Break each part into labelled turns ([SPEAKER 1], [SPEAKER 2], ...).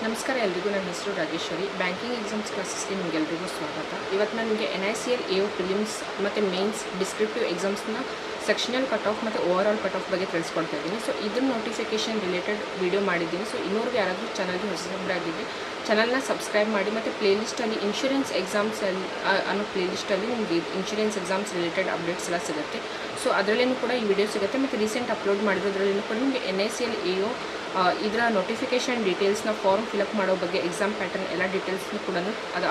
[SPEAKER 1] ನಮಸ್ಕಾರ ಎಲ್ರಿಗೂ. ನನ್ನ ಹೆಸರು ರಾಜೇಶ್ವರಿ. ಬ್ಯಾಂಕಿಂಗ್ ಎಕ್ಸಾಮ್ಸ್ ಕ್ಲಾಸಸ್ಗೆ ನಿಮಗೆಲ್ಲರಿಗೂ ಸ್ವಾಗತ. ಇವತ್ತು ನಾನು ನಿಮಗೆ NICL AO ಪ್ರಿಲಿಮ್ಸ್ ಮತ್ತು ಮೇನ್ಸ್ ಡಿಸ್ಕ್ರಿಪ್ಟಿವ್ ಎಕ್ಸಾಮ್ಸ್ನ ಸೆಕ್ಷನಲ್ ಕಟ್ ಆಫ್ ಮತ್ತು ಓವರ್ ಆಲ್ ಕಟ್ ಆಫ್ ಬಗ್ಗೆ ತಿಳಿಸ್ಕೊಡ್ತಾ ಇದ್ದೀನಿ. ಸೊ ಇದ್ರ ನೋಟಿಫಿಕೇಷನ್ ರಿಲೇಟೆಡ್ ವಿಡಿಯೋ ಮಾಡಿದ್ದೀನಿ. ಸೊ ಇನ್ನೂರಿಗೆ ಯಾರಾದರೂ ಚಾನಲ್ಗೆ ಹೊಸಬರಾಗಿದ್ದರೆ ಚಾನಲ್ನ ಸಬ್ಸ್ಕ್ರೈಬ್ ಮಾಡಿ. ಮತ್ತು ಪ್ಲೇಲಿಸ್ಟಲ್ಲಿ ಇನ್ಶೂರೆನ್ಸ್ ಎಕ್ಸಾಮ್ಸಲ್ಲಿ ಅನ್ನೋ ಪ್ಲೇಲಿಸ್ಟಲ್ಲಿ ನಿಮಗೆ ಇನ್ಶೂರೆನ್ಸ್ ಎಕ್ಸಾಮ್ಸ್ ರಿಲೇಟೆಡ್ ಅಪ್ಡೇಟ್ಸ್ ಎಲ್ಲ ಸಿಗುತ್ತೆ. ಸೊ ಅದರಲ್ಲೇನೂ ಕೂಡ ಈ ವಿಡಿಯೋ ಸಿಗುತ್ತೆ. ಮತ್ತು ರೀಸೆಂಟ್ ಅಪ್ಲೋಡ್ ಮಾಡಿರೋದ್ರಲ್ಲೂ ಕೂಡ ನಿಮಗೆ NICL AO ಇದರ ನೋಟಿಫಿಕೇಷನ್ ಡೀಟೇಲ್ಸ್ನ ಫಾರ್ಮ್ ಫಿಲಪ್ ಮಾಡೋ ಬಗ್ಗೆ, ಎಕ್ಸಾಮ್ ಪ್ಯಾಟರ್ನ್ ಎಲ್ಲ ಡೀಟೇಲ್ಸ್ನ ಕೂಡ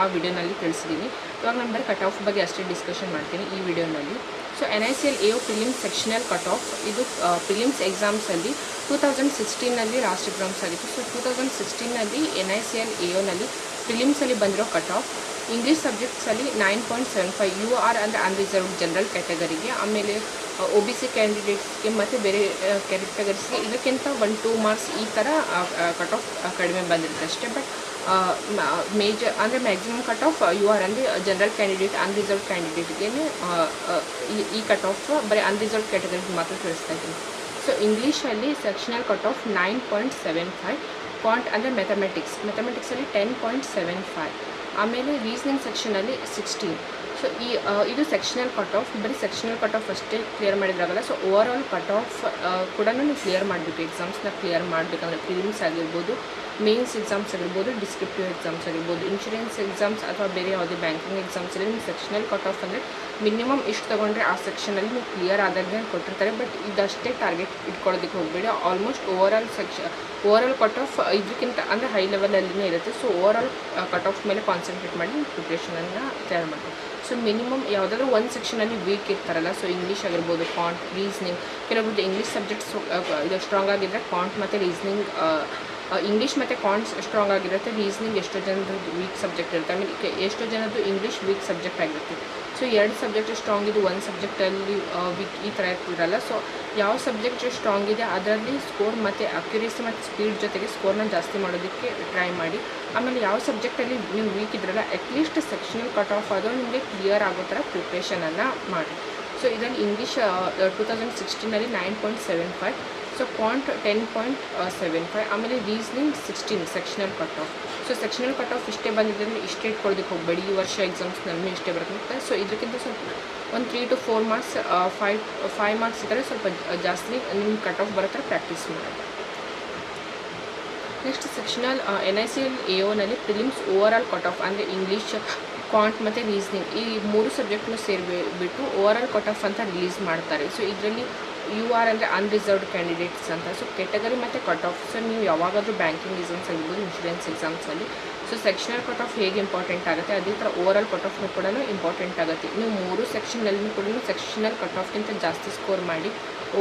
[SPEAKER 1] ಆ ವಿಡಿಯೋನಲ್ಲಿ ತಿಳಿಸಿದ್ದೀನಿ. ಇವಾಗ ನಾನು ಬರೀ ಕಟ್ ಆಫ್ ಬಗ್ಗೆ ಅಷ್ಟೇ ಡಿಸ್ಕಷನ್ ಮಾಡ್ತೀನಿ ಈ ವಿಡಿಯೋನಲ್ಲಿ. So NICL AO prelims sectional cut of ಇದು ಪ್ರಿಲಿಮ್ಸ್ ಎಕ್ಸಾಮ್ಸಲ್ಲಿ 2016ನಲ್ಲಿ ಲಾಸ್ಟ್ ಎಕ್ಸಾಮ್ಸ್ ಆಗಿತ್ತು. ಸೊ 2016ನಲ್ಲಿ NICL AOನಲ್ಲಿ ಪ್ರಿಲಿಮ್ಸಲ್ಲಿ ಬಂದಿರೋ ಕಟ್ ಆಫ್ ಇಂಗ್ಲೀಷ್ ಸಬ್ಜೆಕ್ಟ್ಸಲ್ಲಿ 9.75 UR ಅಂದರೆ ಅನ್ರಿಸರ್ವ್ಡ್ ಜನರಲ್ ಕ್ಯಾಟಗರಿಗೆ, ಆಮೇಲೆ OBC ಕ್ಯಾಂಡಿಡೇಟ್ಸ್ಗೆ ಮತ್ತು ಬೇರೆ ಕ್ಯಾಟಗರೀಸ್ಗೆ ಇದಕ್ಕಿಂತ 1-2 ಮಾರ್ಕ್ಸ್ ಈ ಥರ ಕಟ್ ಆಫ್ ಕಡಿಮೆ ಬಂದಿರುತ್ತೆ ಅಷ್ಟೇ. ಬಟ್ ಮೇಜರ್ ಅಂದರೆ ಮ್ಯಾಕ್ಸಿಮಮ್ ಕಟ್ ಆಫ್ UR ಅಂದರೆ ಜನರಲ್ ಕ್ಯಾಂಡಿಡೇಟ್, ಅನ್ರಿಸರ್ವ್ಡ್ ಕ್ಯಾಂಡಿಡೇಟ್ಗೆ ಈ ಕಟ್ ಆಫ್ ಬರೀ ಅನ್ರಿಸರ್ವ್ಡ್ ಕ್ಯಾಟಗರಿಗೆ ಮಾತ್ರ ತಿಳಿಸ್ತಾ ಇದ್ದೀನಿ. ಸೊ ಇಂಗ್ಲೀಷಲ್ಲಿ ಸೆಕ್ಷನಲ್ ಕಟ್ ಆಫ್ 9.75, ಕ್ವಾಂಟ್ ಅಂದರೆ ಮ್ಯಾಥಮೆಟಿಕ್ಸಲ್ಲಿ 10.75, ಆಮೇಲೆ ರೀಸನಿಂಗ್ ಸೆಕ್ಷನಲ್ಲಿ 16. ಸೊ ಇದು ಸೆಕ್ಷನಲ್ ಕಟ್ ಆಫ್. ಬರೀ ಸೆಕ್ಷನಲ್ ಕಟ್ ಆಫ್ ಅಷ್ಟೇ ಕ್ಲಿಯರ್ ಮಾಡಿದ್ರಾಗಲ್ಲ. So overall cut off ಕೂಡ ನೀವು ಕ್ಲಿಯರ್ ಮಾಡಬೇಕು. ಎಕ್ಸಾಮ್ಸ್ನ ಕ್ಲಿಯರ್ ಮಾಡಬೇಕಂದ್ರೆ ಪ್ರಿಲಿಮ್ಸ್ ಆಗಿರ್ಬೋದು, ಮೇನ್ಸ್ ಎಕ್ಸಾಮ್ಸ್ ಆಗಿರ್ಬೋದು, ಡಿಸ್ಕ್ರಿಪ್ಟಿವ್ ಎಕ್ಸಾಮ್ಸ್ ಆಗಿರ್ಬೋದು, ಇನ್ಶೂರೆನ್ಸ್ ಎಕ್ಸಾಮ್ಸ್ ಅಥವಾ ಬೇರೆ ಯಾವುದೇ ಬ್ಯಾಂಕಿಂಗ್ ಎಕ್ಸಾಮ್ಸಲ್ಲಿ ನೀವು ಸೆಕ್ಷನಲ್ ಕಟ್ ಆಫ್ ಅಂದರೆ ಮಿನಿಮಮ್ ಎಷ್ಟು ತೊಗೊಂಡ್ರೆ ಆ ಸೆಕ್ಷನಲ್ಲಿ ನೀವು ಕ್ಲಿಯರ್ ಆದಾಗೆ ಕೊಟ್ಟಿರ್ತಾರೆ. ಬಟ್ ಇದಷ್ಟೇ ಟಾರ್ಗೆಟ್ ಇಟ್ಕೊಳ್ಳೋದಕ್ಕೆ ಹೋಗಬೇಡಿ. Almost over all cut of ಇದಕ್ಕಿಂತ ಅಂದರೆ ಹೈ ಲೆವೆಲಲ್ಲಿನೇ ಇರುತ್ತೆ. So overall cut of ಮೇಲೆ ಕಾನ್ಸಂಟ್ರೇಟ್ ಮಾಡಿ ಪ್ರಿಪ್ರೇಷನನ್ನು ತಯಾರು ಮಾಡಬೇಕು. ಸೊ ಮಿನಿಮಮ್ ಯಾವುದಾದ್ರೂ ಒಂದು ಸೆಕ್ಷನಲ್ಲಿ ವೀಕ್ ಇರ್ತಾರಲ್ಲ, ಸೊ ಇಂಗ್ಲೀಷ್ ಆಗಿರ್ಬೋದು, ಕ್ವಾಂಟ್, ರೀಸ್ನಿಂಗ್, ಕೆಲವೊಬ್ರದ್ದು ಇಂಗ್ಲೀಷ್ ಸಬ್ಜೆಕ್ಟ್ಸ್ ಇದು ಸ್ಟ್ರಾಂಗ್ ಆಗಿದ್ದರೆ ಕ್ವಾಂಟ್ ಮತ್ತು ರೀಸ್ನಿಂಗ್, ಇಂಗ್ಲೀಷ್ ಮತ್ತು ಕ್ವಾಂಟ್ಸ್ ಸ್ಟ್ರಾಂಗ್ ಆಗಿರುತ್ತೆ. ರೀಸ್ನಿಂಗ್ ಎಷ್ಟೋ ಜನದ್ದು ವೀಕ್ ಸಬ್ಜೆಕ್ಟ್ ಇರುತ್ತೆ. ಆಮೇಲೆ ಎಷ್ಟೋ ಜನದ್ದು ಇಂಗ್ಲೀಷ್ ವೀಕ್ ಸಬ್ಜೆಕ್ಟ್ ಆಗಿರುತ್ತೆ. ಸೊ 2 ಸಬ್ಜೆಕ್ಟ್ ಸ್ಟ್ರಾಂಗ್ ಇದು, ಒಂದು ಸಬ್ಜೆಕ್ಟಲ್ಲಿ ವೀಕ್ ಈ ಥರ ಇರಲ್ಲ. ಸೊ ಯಾವ ಸಬ್ಜೆಕ್ಟ್ ಸ್ಟ್ರಾಂಗ್ ಇದೆ ಅದರಲ್ಲಿ ಸ್ಕೋರ್ ಮತ್ತು ಅಕ್ಯುರೇಸಿ ಮತ್ತು ಸ್ಪೀಡ್ ಜೊತೆಗೆ ಸ್ಕೋರ್ನ ಜಾಸ್ತಿ ಮಾಡೋದಕ್ಕೆ ಟ್ರೈ ಮಾಡಿ. ಆಮೇಲೆ ಯಾವ ಸಬ್ಜೆಕ್ಟಲ್ಲಿ ನೀವು ವೀಕ್ ಇದ್ರಲ್ಲ ಅಟ್ಲೀಸ್ಟ್ ಸೆಕ್ಷನಲ್ ಕಟ್ ಆಫ್ ಆದರೂ ನಿಮಗೆ ಕ್ಲಿಯರ್ ಆಗೋ ಥರ ಪ್ರಿಪ್ರೇಷನನ್ನು ಮಾಡಿ. ಸೊ ಇದರಲ್ಲಿ ಇಂಗ್ಲೀಷ್ 2016ನಲ್ಲಿ 9.75, ಸೊ ಕ್ವಾಂಟ್ 10.75, ಆಮೇಲೆ reasoning 16 sectional cut off. So sectional cut of ಇಷ್ಟೇ ಬಂದಿದ್ದರೆ ಇಷ್ಟೇ ಇಟ್ಕೊಳ್ಳೋದಕ್ಕೆ ಹೋಗಬೇಡಿ. ಈ ವರ್ಷ ಎಕ್ಸಾಮ್ಸ್ನಲ್ಲಿ ಇಷ್ಟೇ ಬರುತ್ತೆ. ಸೊ ಇದಕ್ಕಿಂತ ಸ್ವಲ್ಪ ಒಂದು 3 to 4 ಮಾರ್ಕ್ಸ್, 5 ಮಾರ್ಕ್ಸ್ ಇದ್ದರೆ ಸ್ವಲ್ಪ ಜಾಸ್ತಿ ನಿಮ್ಮ ಕಟ್ ಆಫ್ ಬರೋ ಥರ ಪ್ರಾಕ್ಟೀಸ್ ಮಾಡಿ. ನೆಕ್ಸ್ಟ್ ಸೆಕ್ಷನಲ್ NICL AOನಲ್ಲಿ prelims overall cut off ಅಂದರೆ ಇಂಗ್ಲೀಷ್, ಕ್ವಾಂಟ್ ಮತ್ತು ರೀಸ್ನಿಂಗ್ ಈ 3 ಸಬ್ಜೆಕ್ಟ್ನ ಸೇರಿಬಿಟ್ಟು ಓವರ್ ಆಲ್ ಕಟ್ ಆಫ್ ಅಂತ ರಿಲೀಸ್ ಮಾಡ್ತಾರೆ. ಸೊ ಇದರಲ್ಲಿ UR ಅಂದರೆ ಅನ್ರಿಸರ್ವ್ಡ್ ಕ್ಯಾಂಡಿಡೇಟ್ಸ್ ಅಂತ. ಸೊ ಕೆಟಗರಿ ಮತ್ತು ಕಟ್ ಆಫ್. ಸೊ ನೀವು ಯಾವಾಗಾದರೂ ಬ್ಯಾಂಕಿಂಗ್ ಎಕ್ಸಾಮ್ಸ್ ಆಗಿರ್ಬೋದು, ಇನ್ಶೂರೆನ್ಸ್ ಎಕ್ಸಾಮ್ಸಲ್ಲಿ ಸೊ ಸೆಕ್ಷನಲ್ ಕಟ್ ಆಫ್ ಹೇಗೆ ಇಂಪಾರ್ಟೆಂಟ್ ಆಗುತ್ತೆ ಅದೇ ಥರ ಓವರ್ ಆಲ್ ಕಟ್ ಆಫ್ನೂ ಕೂಡ ಇಂಪಾರ್ಟೆಂಟ್ ಆಗುತ್ತೆ. ನೀವು 3 ಸೆಕ್ಷನಲ್ಲಿ ಕೂಡ ಸೆಕ್ಷನಲ್ ಕಟ್ ಆಫ್ಗಿಂತ ಜಾಸ್ತಿ ಸ್ಕೋರ್ ಮಾಡಿ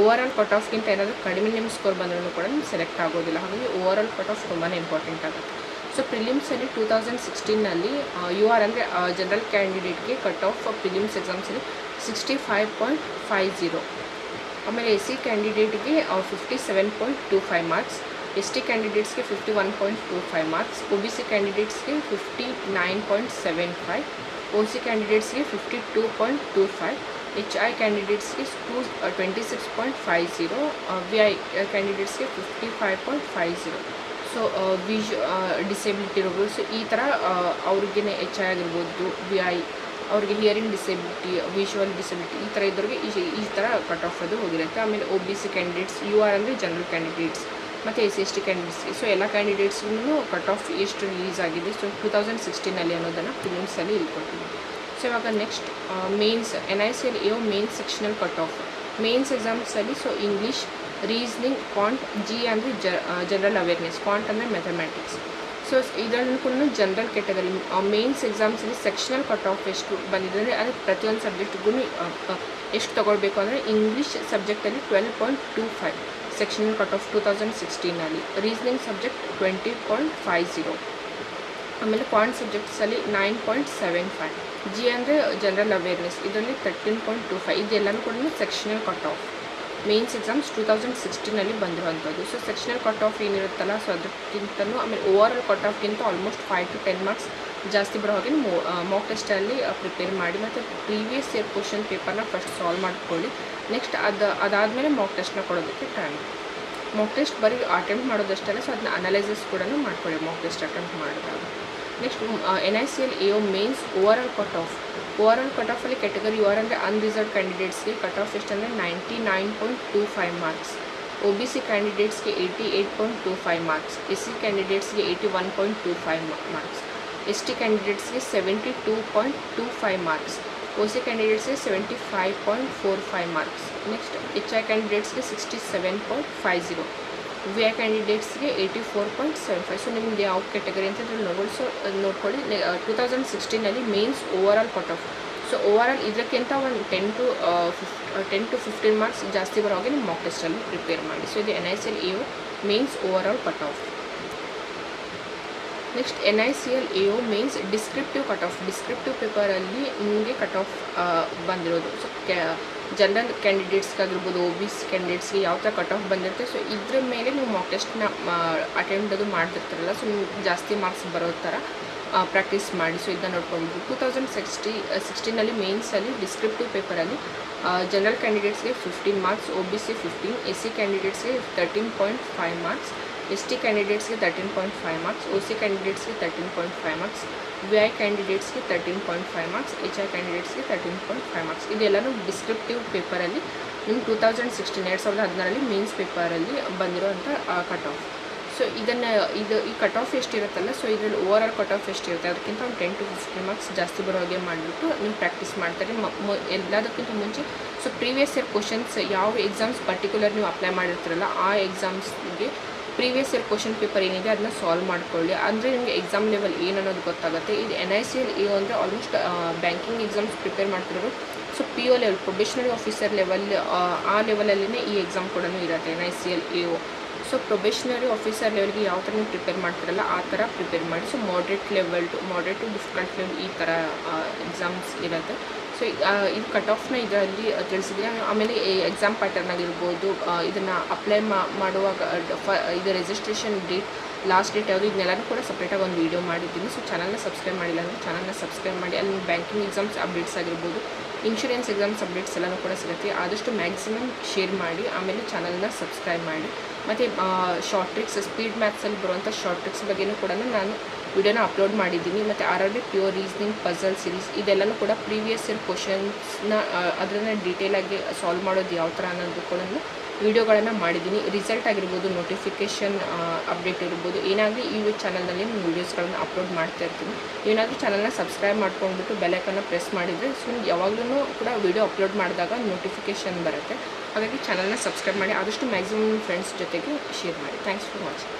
[SPEAKER 1] ಓವರ್ ಆಲ್ ಕಟ್ ಆಫ್ಗಿಂತ ಏನಾದರೂ ಕಡಿಮೆ ನಿಮ್ಮ ಸ್ಕೋರ್ ಬಂದರೂ ಕೂಡ ನೀವು ಸೆಲೆಕ್ಟ್ ಆಗೋದಿಲ್ಲ. ಹಾಗಾಗಿ ಓವರ್ ಆಲ್ ಕಟ್ ಆಫ್ ತುಂಬಾ ಇಂಪಾರ್ಟೆಂಟ್ ಆಗುತ್ತೆ. ಸೊ ಪ್ರಿಲಿಮ್ಸಲ್ಲಿ 2016ನಲ್ಲಿ UR ಅಂದರೆ ಜನರಲ್ ಕ್ಯಾಂಡಿಡೇಟ್ಗೆ ಕಟ್ ಆಫ್ ಪ್ರಿಲಿಮ್ಸ್ ಎಕ್ಸಾಮ್ಸಲ್ಲಿ 65.50, ಆಮೇಲೆ SC ಕ್ಯಾಂಡಿಡೇಟ್ಗೆ 57.25 marks, ST ಕ್ಯಾಂಡಿಡೇಟ್ಸ್ಗೆ 51.25 marks, OBC ಕ್ಯಾಂಡಿಡೇಟ್ಸ್ಗೆ 59.75, OC ಕ್ಯಾಂಡಿಡೇಟ್ಸ್ಗೆ 52.25, HI ಕ್ಯಾಂಡಿಡೇಟ್ಸ್ಗೆ 26.50, VI ಕ್ಯಾಂಡಿಡೇಟ್ಸ್ಗೆ 55.50. So disability ಇರೋದು. ಸೊ ಈ ಥರ ಅವ್ರಿಗೆ HI ಆಗಿರ್ಬೋದು, VI ಅವ್ರಿಗೆ ಹಿಯರಿಂಗ್ ಡಿಸೇಬಿಲಿಟಿ, ವಿಜುವಲ್ ಡಿಸೇಬಿಲಿಟಿ ಈ ಥರ ಇದ್ದವ್ರಿಗೆ ಈ ಥರ ಕಟ್ ಆಫ್ ಅದು ಹೋಗಿರುತ್ತೆ. ಆಮೇಲೆ OBC ಕ್ಯಾಂಡಿಡೇಟ್ಸ್, UR ಅಂದರೆ ಜನರಲ್ ಕ್ಯಾಂಡಿಡೇಟ್ಸ್ ಮತ್ತು SC ಕ್ಯಾಂಡಿಡೇಟ್ಸ್ಗೆ. ಸೊ ಎಲ್ಲ ಕ್ಯಾಂಡಿಡೇಟ್ಸ್ಗೂ ಕಟ್ ಆಫ್ ಎಷ್ಟು ರಿಲೀಸ್ ಆಗಿದೆ ಸೊ 2016ನಲ್ಲಿ ಅನ್ನೋದನ್ನು ಫಿಲಿಮ್ಸಲ್ಲಿ ಇಳ್ಕೊಳ್ತೀವಿ. ಸೊ ಇವಾಗ next mains NICL AO mains sectional cut off. Mains ಎಕ್ಸಾಮ್ಸಲ್ಲಿ so English, reasoning, quant, G ಅಂದರೆ ಜನರಲ್ ಅವೇರ್ನೆಸ್, ಕ್ವಾಂಟ್ ಅಂದರೆ ಮ್ಯಾಥಮೆಟಿಕ್ಸ್. ಸೊ ಇದರಲ್ಲೂ ಕೂಡ ಜನರಲ್ ಕ್ಯಾಟಗರಿ ಮೇನ್ಸ್ ಎಕ್ಸಾಮ್ಸಲ್ಲಿ ಸೆಕ್ಷನಲ್ ಕಟ್ ಆಫ್ ಎಷ್ಟು ಬಂದಿದೆ ಅಂದರೆ ಅದು ಪ್ರತಿಯೊಂದು ಸಬ್ಜೆಕ್ಟ್ಗೂ ಎಷ್ಟು ತೊಗೊಳ್ಬೇಕು ಅಂದರೆ ಇಂಗ್ಲೀಷ್ ಸಬ್ಜೆಕ್ಟಲ್ಲಿ 12.25 ಸೆಕ್ಷನಲ್ ಕಟ್ ಆಫ್ 2016ನಲ್ಲಿ, ರೀಸನಿಂಗ್ ಸಬ್ಜೆಕ್ಟ್ 20.50, ಆಮೇಲೆ ಕ್ವಾಂಟ್ ಸಬ್ಜೆಕ್ಟ್ಸಲ್ಲಿ 9.75, G ಅಂದರೆ ಜನರಲ್ ಅವೇರ್ನೆಸ್ ಇದರಲ್ಲಿ 13.25. ಇದೆಲ್ಲನೂ ಕೂಡ sectional cut off mains exams 2016ನಲ್ಲಿ ಬಂದಿರುವಂಥದ್ದು. ಸೊ ಸೆಕ್ಷನಲ್ ಕಟ್ ಆಫ್ ಏನಿರುತ್ತಲ್ಲ ಸೊ ಅದಕ್ಕಿಂತಲೂ ಆಮೇಲೆ ಓವರ್ ಆಲ್ ಕಟ್ ಆಫ್ಗಿಂತ ಆಲ್ಮೋಸ್ಟ್ 5 to 10 ಮಾರ್ಕ್ಸ್ ಜಾಸ್ತಿ ಬರೋ ಹಾಗೆ ಮಾಕ್ ಟೆಸ್ಟಲ್ಲಿ ಪ್ರಿಪೇರ್ ಮಾಡಿ. ಮತ್ತು ಪ್ರೀವಿಯಸ್ ಇಯರ್ ಕ್ವಶನ್ ಪೇಪರ್ನ ಫಸ್ಟ್ ಸಾಲ್ವ್ ಮಾಡ್ಕೊಳ್ಳಿ. ನೆಕ್ಸ್ಟ್ ಅದಾದಮೇಲೆ ಮಾಕ್ ಟೆಸ್ಟ್ನ ಕೊಡೋದಕ್ಕೆ ಟ್ರೈ ಮಾಡಿ. ಮಾಕ್ ಟೆಸ್ಟ್ ಬರೀ ಅಟೆಂಪ್ಟ್ ಮಾಡೋದಷ್ಟಲ್ಲ, ಸೊ ಅದನ್ನ ಅನಲೈಸಿಸ್ ಕೂಡ ಮಾಡ್ಕೊಳ್ಳಿ ಮಾಕ್ ಟೆಸ್ಟ್ ಅಟೆಂಪ್ಟ್ ಮಾಡಿದಾಗ. Next NICL AO mains overall cut ಆಫಲ್ಲಿ ಕ್ಯಾಟಗರಿ OR ಅಂದರೆ ಅನ್ರಿಸರ್ವ್ಡ್ ಕ್ಯಾಂಡಿಡೇಟ್ಸ್ಗೆ ಕಟ್ ಆಫ್ ಎಷ್ಟು ಅಂದರೆ 99.25 ಮಾರ್ಕ್ಸ್, OBC ಕ್ಯಾಂಡಿಡೇಟ್ಸ್ಗೆ 88.25 ಮಾರ್ಕ್ಸ್, SC ಕ್ಯಾಂಡಿಡೇಟ್ಸ್ಗೆ 81.25 ಮಾರ್ಕ್ಸ್, ST ಕ್ಯಾಂಡಿಡೇಟ್ಸ್ಗೆ 72.25 ಮಾರ್ಕ್ಸ್, OC ಕ್ಯಾಂಡಿಡೇಟ್ಸ್ಗೆ 75.45 ಮಾರ್ಕ್ಸ್. ನೆಕ್ಸ್ಟ್ HI ಕ್ಯಾಂಡಿಡೇಟ್ಸ್ಗೆ 67.50, VI ಕ್ಯಾಂಡಿಡೇಟ್ಸ್ಗೆ 84.75. ಸೊ ನಿಮ್ಗೆ ಯಾವ ಕ್ಯಾಟಗರಿ ಅಂತ ನೋಡ್ಬೋದು. ಸೊ ನೋಡ್ಕೊಳ್ಳಿ 2016 mains overall cut off. So overall ಇದಕ್ಕಿಂತ ಒಂದು 10 to 15 ಮಾರ್ಕ್ಸ್ ಜಾಸ್ತಿ ಬರೋ ಹಾಗೆ ನಿಮ್ಮ ಮಾಕ್ ಟೆಸ್ಟಲ್ಲಿ ಪ್ರಿಪೇರ್ ಮಾಡಿ. ಸೊ ಇದು NICL AO mains overall cut of. Next NICL AO mains descriptive cut off. Descriptive ಪೇಪರಲ್ಲಿ ನಿಮಗೆ ಕಟ್ ಆಫ್ ಬಂದಿರೋದು. ಸೊ ಜನರಲ್ ಕ್ಯಾಂಡಿಡೇಟ್ಸ್ಗಾಗಿರ್ಬೋದು, OBC ಕ್ಯಾಂಡಿಡೇಟ್ಸ್ಗೆ ಯಾವ ಥರ ಕಟ್ ಆಫ್ ಬಂದಿರುತ್ತೆ, ಸೊ ಇದ್ರ ಮೇಲೆ ನೀವು ಮಾಕ್ ಟೆಸ್ಟ್ನ ಅಟೆಂಡ್ ಅದು ಮಾಡ್ತಿರ್ತಾರಲ್ಲ, ಸೊ ನಿಮ್ಗೆ ಜಾಸ್ತಿ ಮಾರ್ಕ್ಸ್ ಬರೋ ಥರ ಪ್ರಾಕ್ಟೀಸ್ ಮಾಡಿ. ಸೊ ಇದನ್ನ ನೋಡ್ಕೊಬೋದು. 2016 ಮೇನ್ಸಲ್ಲಿ ಡಿಸ್ಕ್ರಿಪ್ಟಿವ್ ಪೇಪರಲ್ಲಿ ಜನರಲ್ ಕ್ಯಾಂಡಿಡೇಟ್ಸ್ಗೆ 15 ಮಾರ್ಕ್ಸ್, OBC 15, SC ಕ್ಯಾಂಡಿಡೇಟ್ಸ್ಗೆ 13.5 ಮಾರ್ಕ್ಸ್, ST ಕ್ಯಾಂಡಿಡೇಟ್ಸ್ಗೆ 13.5 ಮಾರ್ಕ್ಸ್, OC ಕ್ಯಾಂಡಿಡೇಟ್ಸ್ಗೆ 13.5 ಮಾರ್ಕ್ಸ್, VI ಕ್ಯಾಂಡಿಡೇಟ್ಸ್ಗೆ 13.5 ಮಾರ್ಕ್ಸ್, HI ಕ್ಯಾಂಡಿಡೇಟ್ಸ್ಗೆ 13.5 ಮಾರ್ಕ್ಸ್. ಇದೆಲ್ಲನೂ ಡಿಸ್ಕ್ರಿಪ್ಟಿವ್ ಪೇಪರಲ್ಲಿ ನಿಮ್ಮ 2016 ಮೇನ್ಸ್ ಪೇಪರಲ್ಲಿ ಬಂದಿರೋಂಥ ಕಟ್ ಆಫ್. ಸೊ ಈ ಕಟ್ ಆಫ್ ಎಷ್ಟಿರುತ್ತಲ್ಲ, ಸೊ ಇದರಲ್ಲಿ ಓವರ್ ಆಲ್ ಕಟ್ ಆಫ್ ಎಷ್ಟಿರುತ್ತೆ ಅದಕ್ಕಿಂತ ಒಂದು 10 to 15 ಮಾರ್ಕ್ಸ್ ಜಾಸ್ತಿ ಬರೋ ಹಾಗೆ ಮಾಡಿಬಿಟ್ಟು ನೀವು ಪ್ರಾಕ್ಟೀಸ್ ಮಾಡ್ತಾರೆ. ಎಲ್ಲದಕ್ಕಿಂತ ಮುಂಚೆ ಸೊ ಪ್ರೀವಿಯಸ್ ಇಯರ್ ಕ್ವಶನ್ಸ್ ಯಾವ ಎಕ್ಸಾಮ್ಸ್ ಪರ್ಟಿಕ್ಯುಲರ್ ನೀವು ಅಪ್ಲೈ ಮಾಡಿರ್ತೀರಲ್ಲ ಆ ಎಕ್ಸಾಮ್ಸ್ಗೆ ಪ್ರೀವಿಯಸ್ ಇಯರ್ ಕ್ವಶನ್ ಪೇಪರ್ ಏನಿದೆ ಅದನ್ನ ಸಾಲ್ವ್ ಮಾಡ್ಕೊಳ್ಳಿ. ಅಂದರೆ ನಿಮಗೆ ಎಕ್ಸಾಮ್ ಲೆವೆಲ್ ಏನು ಅನ್ನೋದು ಗೊತ್ತಾಗುತ್ತೆ. ಇದು NICL AO ಅಂದರೆ ಆಲ್ಮೋಸ್ಟ್ ಬ್ಯಾಂಕಿಂಗ್ ಎಕ್ಸಾಮ್ಸ್ ಪ್ರಿಪೇರ್ ಮಾಡ್ತಿರೋರು. So PO level, probationary officer level, ಆ ಲೆವೆಲಲ್ಲೇ ಈ ಎಕ್ಸಾಮ್ ಕೂಡ ಇರುತ್ತೆ NICL AO. So probationary officer ಲೆವೆಲ್ಗೆ ಯಾವ ಥರ ನೀವು ಪ್ರಿಪೇರ್ ಮಾಡ್ತಿರಲ್ಲ ಆ ಥರ ಪ್ರಿಪೇರ್ ಮಾಡಿ. So moderate to difficult level ಈ ಥರ ಎಕ್ಸಾಮ್ಸ್ ಇರುತ್ತೆ. ಸೊ ಇದು ಕಟ್ ಆಫ್ನ ಇದರಲ್ಲಿ ತಿಳಿಸಿದ್ರೆ, ಆಮೇಲೆ ಎಕ್ಸಾಮ್ ಪ್ಯಾಟರ್ನ್ ಆಗಿರ್ಬೋದು, ಇದನ್ನು ಅಪ್ಲೈ ಮಾಡುವಾಗ ಇದು ರಿಜಿಸ್ಟ್ರೇಷನ್ ಡೇಟ್, ಲಾಸ್ಟ್ ಡೇಟ್ ಯಾವುದು, ಇದನ್ನೆಲ್ಲನೂ ಕೂಡ ಸಪ್ರೇಟಾಗಿ ಒಂದು ವೀಡಿಯೋ ಮಾಡಿದ್ದೀನಿ. ಸೊ ಚಾನಲ್ನ ಸಬ್ಸ್ಕ್ರೈಬ್ ಮಾಡಿಲ್ಲ ಅಂದರೆ ಚಾನಲ್ನ ಸಬ್ಸ್ಕ್ರೈಬ್ ಮಾಡಿ. ಅಲ್ಲಿ ಬ್ಯಾಂಕಿಂಗ್ ಎಕ್ಸಾಮ್ಸ್ ಅಪ್ಡೇಟ್ಸ್ ಆಗಿರ್ಬೋದು, ಇನ್ಶೂರೆನ್ಸ್ ಎಕ್ಸಾಮ್ಸ್ ಅಪ್ಡೇಟ್ಸ್ ಎಲ್ಲನೂ ಕೂಡ ಸಿಗುತ್ತೆ. ಆದಷ್ಟು ಮ್ಯಾಕ್ಸಿಮಮ್ ಶೇರ್ ಮಾಡಿ, ಆಮೇಲೆ ಚಾನಲ್ನ ಸಬ್ಸ್ಕ್ರೈಬ್ ಮಾಡಿ. ಮತ್ತು ಶಾರ್ಟ್ ಟ್ರಿಕ್ಸ್, ಸ್ಪೀಡ್ ಮ್ಯಾಥ್ಸಲ್ಲಿ ಬರುವಂಥ ಶಾರ್ಟ್ ಟ್ರಿಕ್ಸ್ ಬಗ್ಗೆಯೂ ಕೂಡ ನಾನು ವಿಡಿಯೋನ ಅಪ್ಲೋಡ್ ಮಾಡಿದ್ದೀನಿ. ಮತ್ತು RRB pure reasoning puzzle series ಇದೆಲ್ಲನೂ ಕೂಡ ಪ್ರೀವಿಯಸ್ ಇಯರ್ ಕ್ವಶನ್ಸ್ನ ಅದನ್ನು ಡೀಟೇಲಾಗಿ ಸಾಲ್ವ್ ಮಾಡೋದು ಯಾವ ಥರ ಅನ್ನೋದು ಕೂಡ ವಿಡಿಯೋಗಳನ್ನು ಮಾಡಿದ್ದೀನಿ. ರಿಸಲ್ಟ್ ಆಗಿರ್ಬೋದು, ನೋಟಿಫಿಕೇಷನ್ ಅಪ್ಡೇಟ್ ಇರ್ಬೋದು, ಏನಾಗಲಿ ಈ ಚಾನಲ್ನಲ್ಲಿ ನಾನು ವೀಡಿಯೋಸ್ಗಳನ್ನು ಅಪ್ಲೋಡ್ ಮಾಡ್ತಾ ಇರ್ತೀನಿ. ಏನಾದರೂ ಚಾನಲ್ನ ಸಬ್ಸ್ಕ್ರೈಬ್ ಮಾಡ್ಕೊಂಡ್ಬಿಟ್ಟು ಬೆಲ್ಲೈಕನ್ನ ಪ್ರೆಸ್ ಮಾಡಿದರೆ ಸೊ ಯಾವಾಗಲೂ ಕೂಡ ವೀಡಿಯೋ ಅಪ್ಲೋಡ್ ಮಾಡಿದಾಗ ನೋಟಿಫಿಕೇಷನ್ ಬರುತ್ತೆ. ಹಾಗಾಗಿ ಚಾನಲ್ನ ಸಬ್ಸ್ಕ್ರೈಬ್ ಮಾಡಿ, ಆದಷ್ಟು ಮ್ಯಾಕ್ಸಿಮಮ್ ಫ್ರೆಂಡ್ಸ್ ಜೊತೆಗೆ ಶೇರ್ ಮಾಡಿ. Thanks for watching.